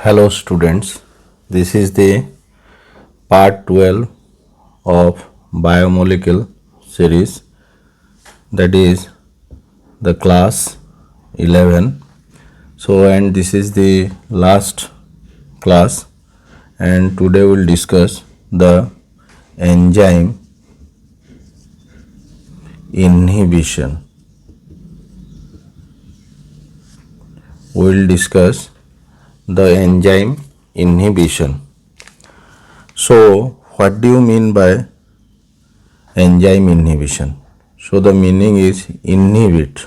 Hello students, this is the part 12 of biomolecule series, that is the class 11. So and this is the last class, and today we'll discuss the enzyme inhibition. We'll discuss the enzyme inhibition. So what do you mean by enzyme inhibition? So the meaning is inhibit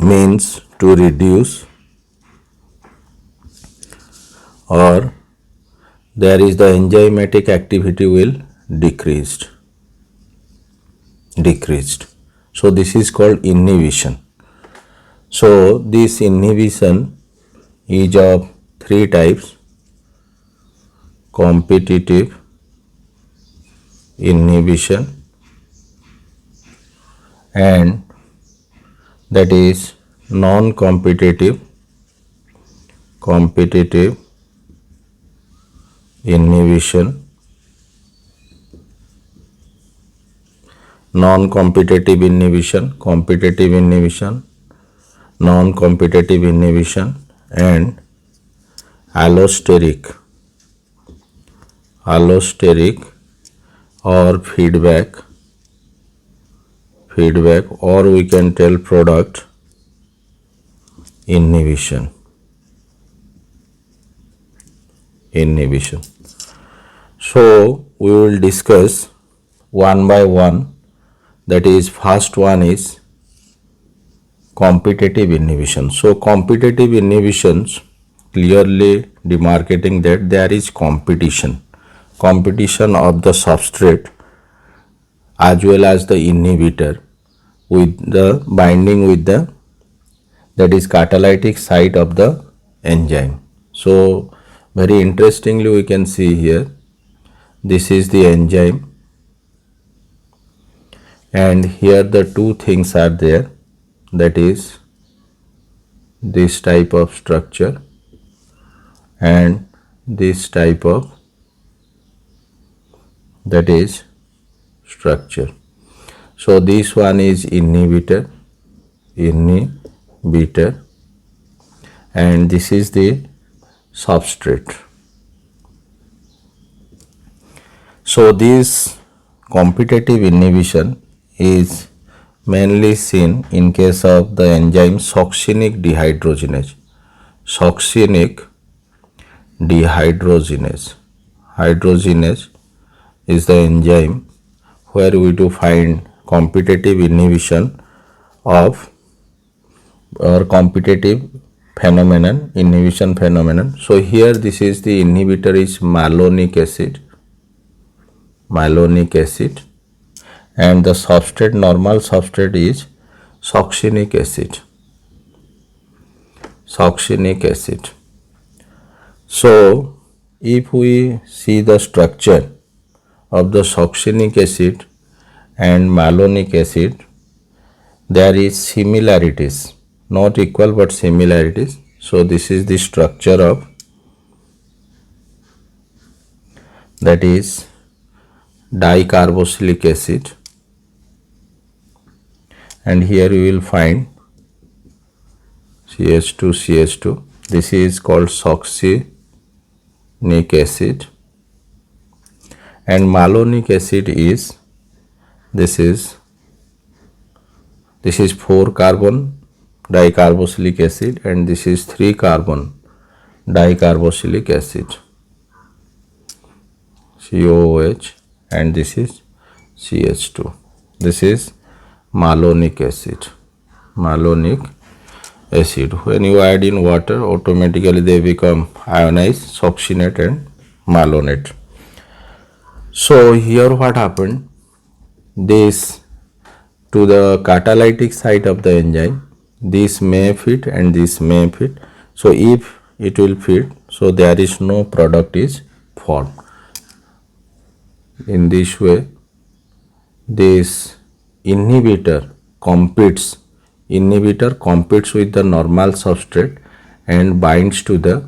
means to reduce, or there is the enzymatic activity will decreased. So this is called inhibition. So this inhibition is of three types: competitive inhibition, and that is non-competitive inhibition, non-competitive inhibition, competitive inhibition, non-competitive inhibition, and allosteric or feedback, or we can tell product inhibition. So we will discuss one by one. That is, first one is competitive inhibition. So competitive inhibitions clearly demarcating that there is competition of the substrate as well as the inhibitor with the binding with the, that is, catalytic site of the enzyme. So very interestingly we can see here, this is the enzyme, and here the two things are there, that is this type of structure and this type of, that is, structure. So this one is inhibitor, and this is the substrate. So this competitive inhibition is mainly seen in case of the enzyme succinic dehydrogenase. Hydrogenase is the enzyme where we do find competitive inhibition of, or competitive inhibition phenomenon. So here this is the inhibitor is malonic acid, and the substrate, normal substrate, is succinic acid. So if we see the structure of the succinic acid and malonic acid, there is similarities, not equal but similarities. So this is the structure of, that is, dicarboxylic acid, and here you will find CH2. This is called succinic acid, and malonic acid is, this is 4 carbon dicarboxylic acid, and this is 3 carbon dicarboxylic acid, COOH, and this is CH2. This is malonic acid. When you add in water, automatically they become ionized, succinate and malonate. So here what happened, this to the catalytic site of the enzyme, this may fit and this may fit. So if it will fit, so there is no product is formed. In this way, this inhibitor competes inhibitor competes with the normal substrate and binds to the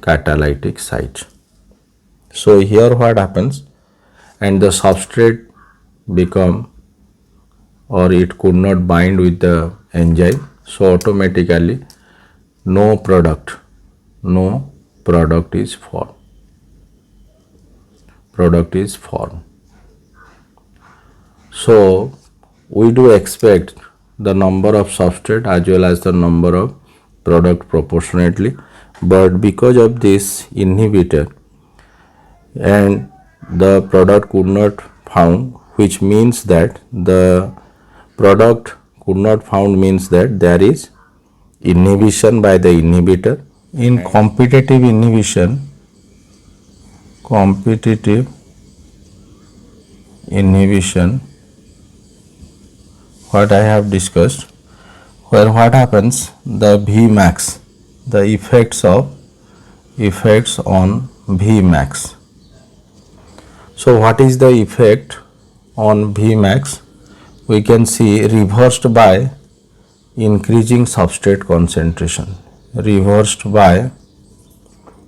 catalytic site. So here what happens, and the substrate become, or it could not bind with the enzyme, so automatically no product is formed. So we do expect the number of substrate as well as the number of product proportionately, but because of this inhibitor and the product could not found, which means that the product could not found means that there is inhibition by the inhibitor. In competitive inhibition, what I have discussed, where what happens, the Vmax, the effects on Vmax. So what is the effect on Vmax? We can see reversed by increasing substrate concentration, reversed by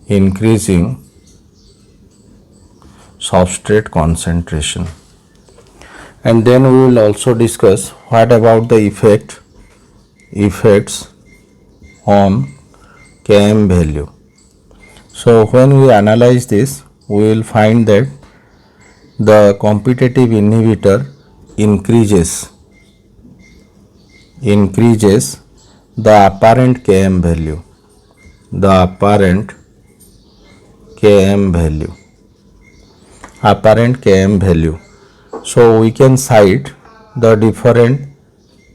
increasing substrate concentration. And then we will also discuss what about the effects on Km value. So when we analyze this, we will find that the competitive inhibitor increases the apparent Km value. So we can cite the different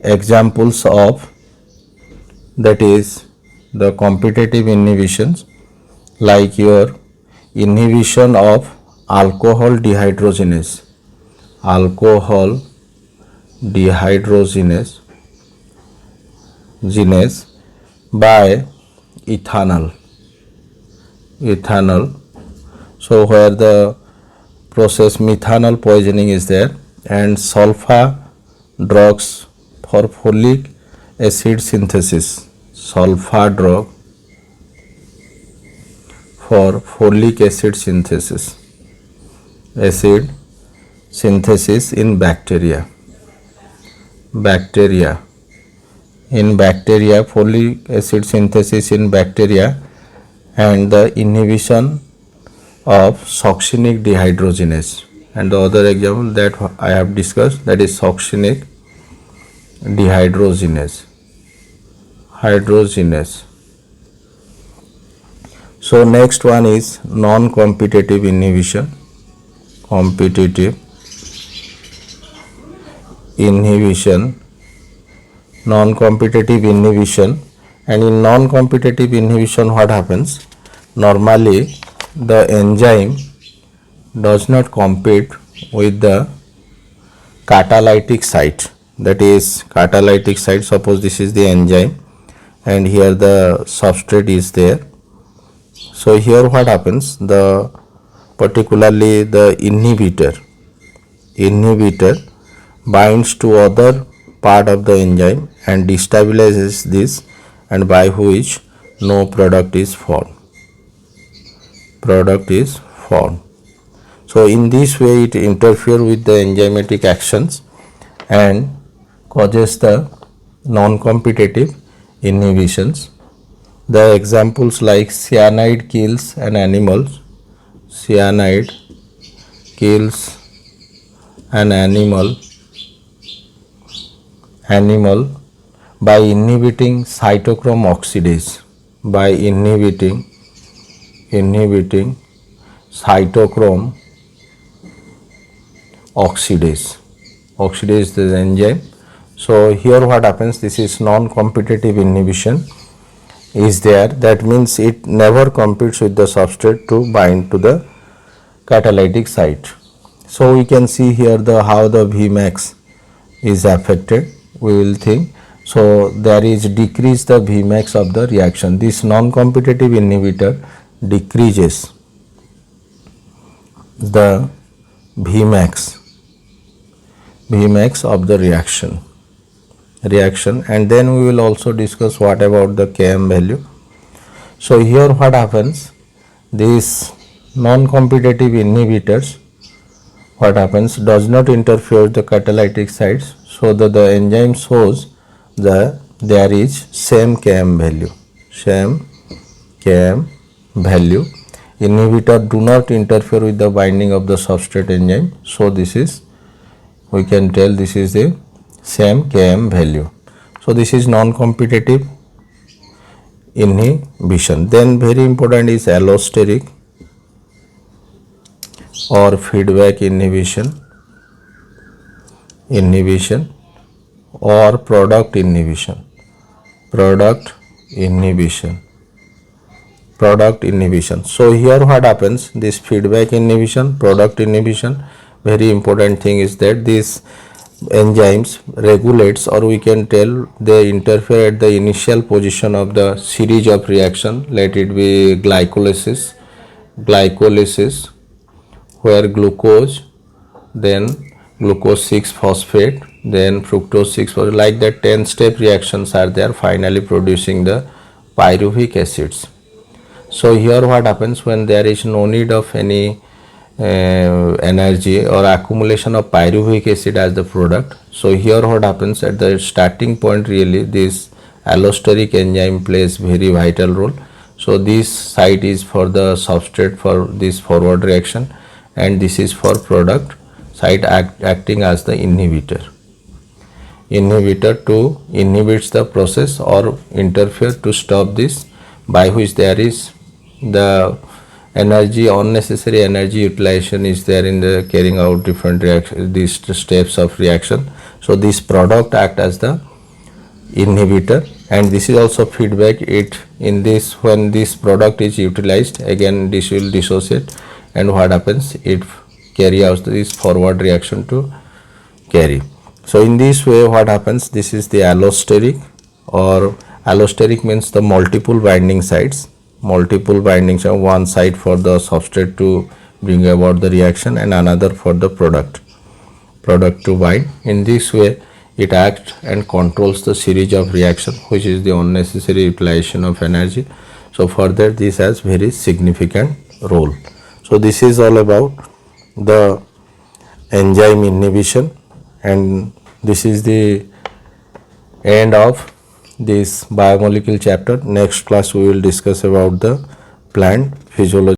examples of, that is the competitive inhibitions, like your inhibition of alcohol dehydrogenase by ethanol. So where the process methanol poisoning is there, and sulfa drugs for folic acid synthesis, sulfa drug for folic acid synthesis in bacteria, folic acid synthesis in bacteria, and the inhibition of succinic dehydrogenase. And the other example that I have discussed, that is succinic dehydrogenase. So next one is non-competitive inhibition. Non-competitive inhibition. And in non-competitive inhibition, what happens? Normally the enzyme does not compete with the catalytic site, that is catalytic site. Suppose this is the enzyme and here the substrate is there. So here what happens, the particularly the inhibitor binds to other part of the enzyme and destabilizes this, and by which no product is formed. So in this way it interferes with the enzymatic actions and causes the non-competitive inhibitions. The examples like cyanide kills an animal, by inhibiting cytochrome oxidase, cytochrome oxidase the enzyme. So here what happens, this is non-competitive inhibition is there, that means it never competes with the substrate to bind to the catalytic site. So we can see here the how the Vmax is affected, we will think. So there is decrease the Vmax of the reaction. This non-competitive inhibitor decreases the Vmax Vmax of the reaction, and then we will also discuss what about the Km value. So here what happens, these non-competitive inhibitors, what happens, does not interfere with the catalytic sites, so that the enzyme shows there is same Km value. Inhibitor do not interfere with the binding of the substrate enzyme, so this is, we can tell this is the same Km value. So this is non-competitive inhibition. Then very important is allosteric or feedback inhibition or product inhibition. So here what happens, this feedback inhibition, product inhibition, very important thing is that these enzymes regulates, or we can tell they interfere at the initial position of the series of reaction, let it be glycolysis, where glucose, then glucose 6 phosphate, then fructose 6 phosphate, like that 10 step reactions are there, finally producing the pyruvic acids. So here what happens, when there is no need of any energy or accumulation of pyruvic acid as the product, so here what happens, at the starting point really this allosteric enzyme plays very vital role. So this site is for the substrate for this forward reaction, and this is for product site acting as the inhibitor to inhibits the process or interfere to stop this, by which there is the energy, unnecessary energy utilization is there in the carrying out different reaction, these steps of reaction. So this product act as the inhibitor, and this is also feedback. It in this, when this product is utilized, again this will dissociate, and what happens, it carry out this forward reaction to carry. So in this way what happens, this is the allosteric, or allosteric means the multiple binding sites, one side for the substrate to bring about the reaction and another for the product to bind. In this way it acts and controls the series of reaction, which is the unnecessary utilization of energy. So further this has very significant role. So this is all about the enzyme inhibition, and this is the end of this biomolecule chapter. Next class we will discuss about the plant physiology.